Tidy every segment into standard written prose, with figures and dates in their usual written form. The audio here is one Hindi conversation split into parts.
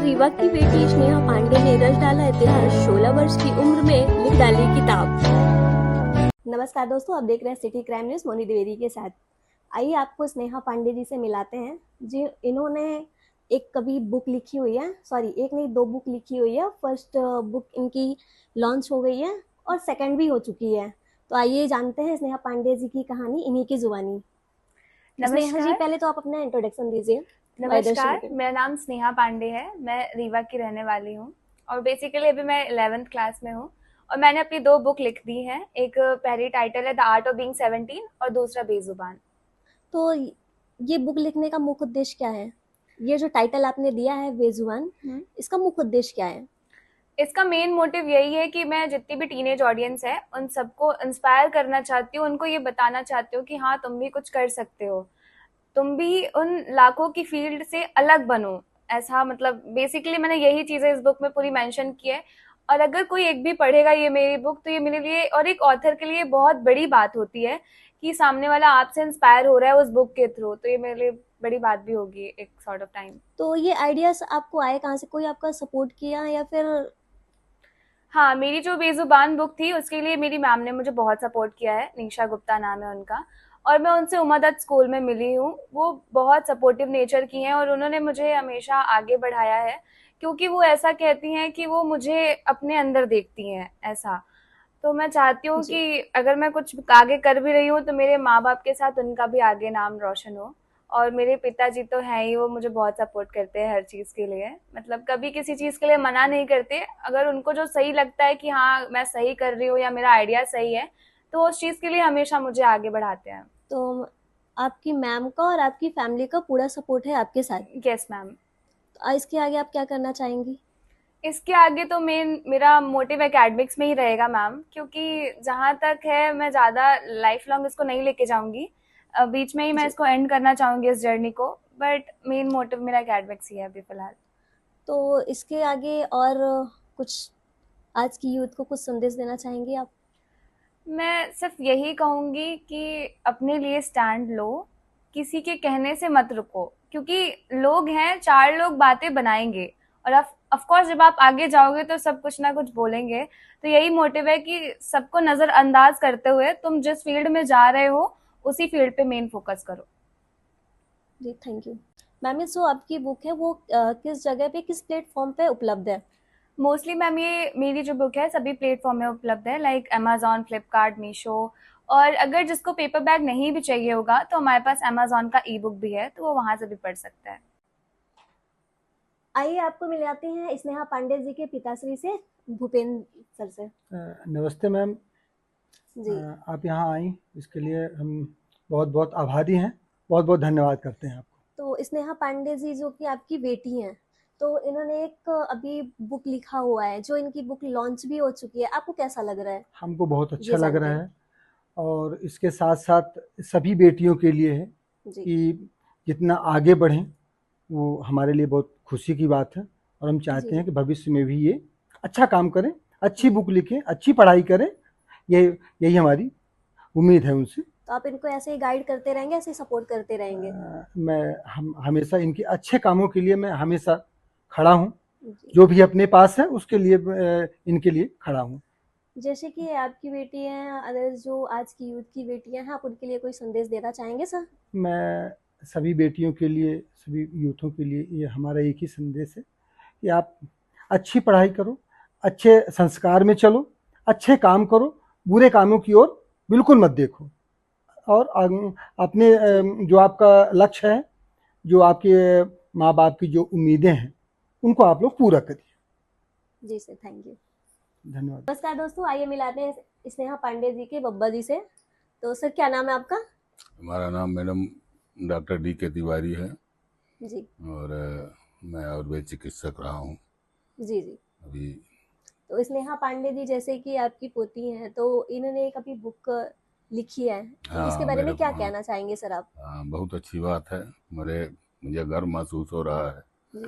रीवा की बेटी स्नेहा पांडे ने रच डाला इतिहास, 16 वर्ष की उम्र में लिख डाली किताब। नमस्कार दोस्तों, आप देख रहे हैं city crime news Moni Dwivedi के साथ। आइए आपको स्नेहा पांडे जी से मिलाते हैं। जी, इन्होंने एक कभी बुक लिखी हुई है, सॉरी एक नहीं 2 बुक लिखी हुई है। फर्स्ट बुक इनकी लॉन्च हो गई है और सेकंड भी हो चुकी है। तो आइए जानते हैं स्नेहा पांडे जी की कहानी इन्हीं की जुबानी। स्नेहा जी, नमस्कार। पहले तो आप अपना इंट्रोडक्शन दीजिए। नमस्कार, मेरा नाम स्नेहा पांडे है। मैं रीवा की रहने वाली हूँ और बेसिकली अभी मैं 11th क्लास में हूँ और मैंने अपनी 2 बुक लिख दी हैं। एक पहली टाइटल है द आर्ट ऑफ बीइंग 17 और दूसरा बेजुबान। तो ये बुक लिखने का मुख्य उद्देश्य क्या है? ये जो टाइटल आपने दिया है बेजुबान, इसका मुख्य उद्देश्य क्या है? इसका मेन मोटिव यही है कि मैं जितनी भी टीनेज ऑडियंस है उन सबको इंस्पायर करना चाहती हूँ, उनको ये बताना चाहती हूँ कि हाँ, तुम भी कुछ कर सकते हो, तुम भी उन लाखों की फील्ड से अलग बनो। ऐसा मतलब बेसिकली मैंने यही चीजें इस बुक में पूरी मेंशन की है। और अगर कोई एक भी पढ़ेगा ये मेरी बुक तो ये मेरे लिए और एक ऑथर के लिए बहुत बड़ी बात होती है कि सामने वाला आपसे इंस्पायर हो रहा है उस बुक के थ्रू, तो ये मेरे लिए बड़ी बात भी होगी एक सॉर्ट ऑफ टाइम। तो ये आइडियाज आपको आए कहाँ से? कोई आपका सपोर्ट किया या फिर? हाँ, मेरी जो बेजुबान बुक थी उसके लिए मेरी मैम ने मुझे बहुत सपोर्ट किया है। निशा गुप्ता नाम है उनका और मैं उनसे उमादत स्कूल में मिली हूँ। वो बहुत सपोर्टिव नेचर की हैं और उन्होंने मुझे हमेशा आगे बढ़ाया है क्योंकि वो ऐसा कहती हैं कि वो मुझे अपने अंदर देखती हैं ऐसा। तो मैं चाहती हूँ जी, कि अगर मैं कुछ आगे कर भी रही हूँ तो मेरे माँ बाप के साथ उनका भी आगे नाम रोशन हो। और मेरे पिताजी तो हैं ही, वो मुझे बहुत सपोर्ट करते हैं हर चीज़ के लिए। मतलब कभी किसी चीज़ के लिए मना नहीं करते। अगर उनको जो सही लगता है कि हाँ मैं सही कर रही हूँ या मेरा आइडिया सही है तो उस चीज़ के लिए हमेशा मुझे आगे बढ़ाते हैं। तो आपकी मैम का और आपकी फैमिली का पूरा सपोर्ट है आपके साथ। Yes ma'am. तो इसके आगे आप क्या करना चाहेंगी? इसके आगे तो मेरा मोटिव एकेडमिक्स में ही रहेगा मैम, क्योंकि जहाँ तक है मैं ज़्यादा लाइफ लॉन्ग इसको नहीं लेके जाऊंगी। बीच में ही मैं जी, इसको एंड करना चाहूंगी इस जर्नी को। बट मेन मोटिव मेरा एकेडमिक्स ही है अभी फिलहाल। तो इसके आगे और कुछ आज की यूथ को कुछ संदेश देना चाहेंगी आप? मैं सिर्फ यही कहूंगी कि अपने लिए स्टैंड लो, किसी के कहने से मत रुको, क्योंकि लोग हैं, 4 लोग बातें बनाएंगे और ऑफ कोर्स जब आप आगे जाओगे तो सब कुछ ना कुछ बोलेंगे। तो यही मोटिव है कि सबको नजरअंदाज करते हुए तुम जिस फील्ड में जा रहे हो उसी फील्ड पे मेन फोकस करो। जी, थैंक यू। मैम, ये जो आपकी बुक है वो किस जगह पे, किस प्लेटफॉर्म पे उपलब्ध है? मोस्टली मैम ये मेरी जो बुक है सभी प्लेटफॉर्म में उपलब्ध है, लाइक अमेजोन, फ्लिपकार्ट, मीशो। और अगर जिसको पेपर बैग नहीं भी चाहिए होगा तो हमारे पास अमेजोन का ई बुक भी है, तो वो वहां से भी पढ़ सकता है। आइए आपको मिलाते हैं स्नेहा पांडे जी के पिताश्री से, भूपेंद्र सर से। नमस्ते मैम। जी, आप यहाँ आई इसके लिए हम बहुत बहुत आभारी हैं, बहुत बहुत धन्यवाद करते हैं आपको। तो स्नेहा पांडे जी जो कि आपकी बेटी हैं, तो इन्होंने एक अभी बुक लिखा हुआ है, जो इनकी बुक लॉन्च भी हो चुकी है। आपको कैसा लग रहा है हमको बहुत अच्छा ये लग जान रहा के? है और इसके साथ साथ सभी बेटियों के लिए है जी, कि जितना आगे बढ़ें वो हमारे लिए बहुत खुशी की बात है और हम जी, चाहते हैं जी। कि भविष्य में भी ये अच्छा काम करें, अच्छी बुक लिखें, अच्छी पढ़ाई करें। ये यही हमारी उम्मीद है उनसे। तो आप इनको ऐसे ही गाइड करते रहेंगे, ऐसे ही सपोर्ट करते रहेंगे? मैं हम हमेशा इनके अच्छे कामों के लिए मैं हमेशा खड़ा हूँ। जी। जो भी अपने पास है उसके लिए इनके लिए खड़ा हूँ। जैसे कि आपकी बेटी हैं, अदर जो आज की यूथ की बेटियां हैं, आप उनके लिए कोई संदेश देना चाहेंगे सर? मैं सभी बेटियों के लिए, सभी यूथों के लिए ये हमारा एक ही संदेश है कि आप अच्छी पढ़ाई करो, अच्छे संस्कार में चलो, अच्छे काम करो, बुरे कामों की ओर बिल्कुल मत देखो और अपने जी, जो आपका लक्ष्य है, जो आपके माँ बाप की जो उम्मीदें हैं, उनको आप लोग पूरा करिए। जी सर, थैंक यू। धन्यवाद। नमस्कार दोस्तों, आइए मिलाते हैं स्नेहा पांडे जी के बब्बा जी से। तो सर, क्या नाम है आपका? हमारा नाम मैडम डॉक्टर D.K. तिवारी है जी, और मैं आयुर्वेद चिकित्सक रहा हूँ जी, जी। अभी। तो स्नेहा पांडे जी जैसे कि आपकी पोती हैं, तो इन्होंने एक अभी बुक लिखी है, तो इसके हाँ बारे मेरे में क्या हाँ, कहना चाहेंगे सर आप? हाँ, बहुत अच्छी बात है। मुझे गर्व महसूस हो रहा है जी,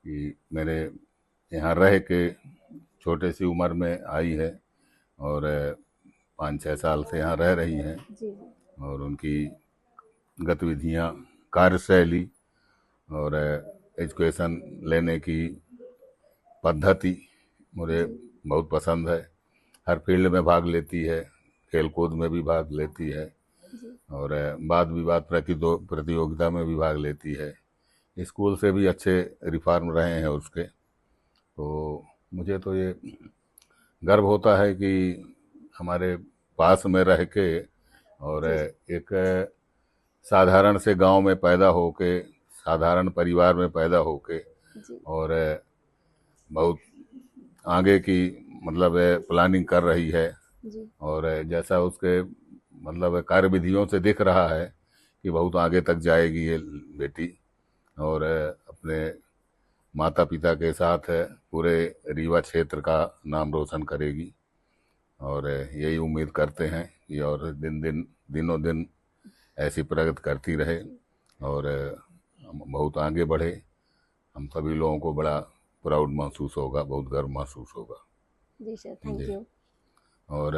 कि मेरे यहाँ रह के छोटे सी उम्र में आई है और 5-6 साल से यहाँ रह रही हैं जी, जी, और उनकी गतिविधियाँ, कार्यशैली और एजुकेशन लेने की पद्धति मुझे जी बहुत पसंद है। हर फील्ड में भाग लेती है, खेल कूद में भी भाग लेती है जी और वाद विवाद प्रतियोगिता में भी भाग लेती है। स्कूल से भी अच्छे रिफॉर्म रहे हैं उसके। तो मुझे तो ये गर्व होता है कि हमारे पास में रह के और जी एक साधारण से गांव में पैदा होके, साधारण परिवार में पैदा होके जी और बहुत आगे की मतलब प्लानिंग कर रही है। जी और जैसा उसके मतलब कार्य विधियों से दिख रहा है कि बहुत आगे तक जाएगी ये बेटी और अपने माता पिता के साथ पूरे रीवा क्षेत्र का नाम रोशन करेगी। और यही उम्मीद करते हैं कि और दिनों दिन ऐसी प्रगति करती रहे और हम बहुत आगे बढ़े। हम सभी लोगों को बड़ा प्राउड महसूस होगा, बहुत गर्व महसूस होगा। जी सर, थैंक जी। यू। और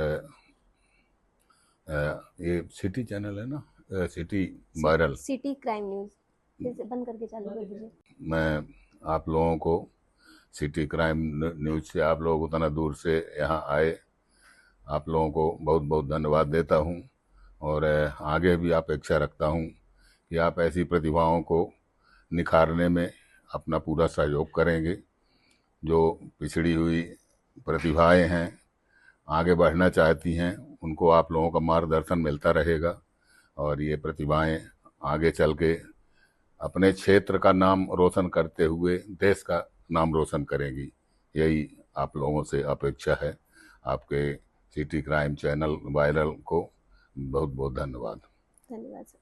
ये सिटी चैनल है ना, city viral, city crime news फिर से बंद करके चालू कर दीजिए। मैं आप लोगों को सिटी क्राइम न्यूज़ से आप लोग उतना दूर से यहाँ आए, आप लोगों को बहुत बहुत धन्यवाद देता हूँ। और आगे भी अपेक्षा रखता हूँ कि आप ऐसी प्रतिभाओं को निखारने में अपना पूरा सहयोग करेंगे। जो पिछड़ी हुई प्रतिभाएं हैं, आगे बढ़ना चाहती हैं, उनको आप लोगों का मार्गदर्शन मिलता रहेगा और ये प्रतिभाएं आगे चल के अपने क्षेत्र का नाम रोशन करते हुए देश का नाम रोशन करेंगी। यही आप लोगों से अपेक्षा है। आपके सिटी क्राइम चैनल वायरल को बहुत बहुत धन्यवाद। धन्यवाद सर।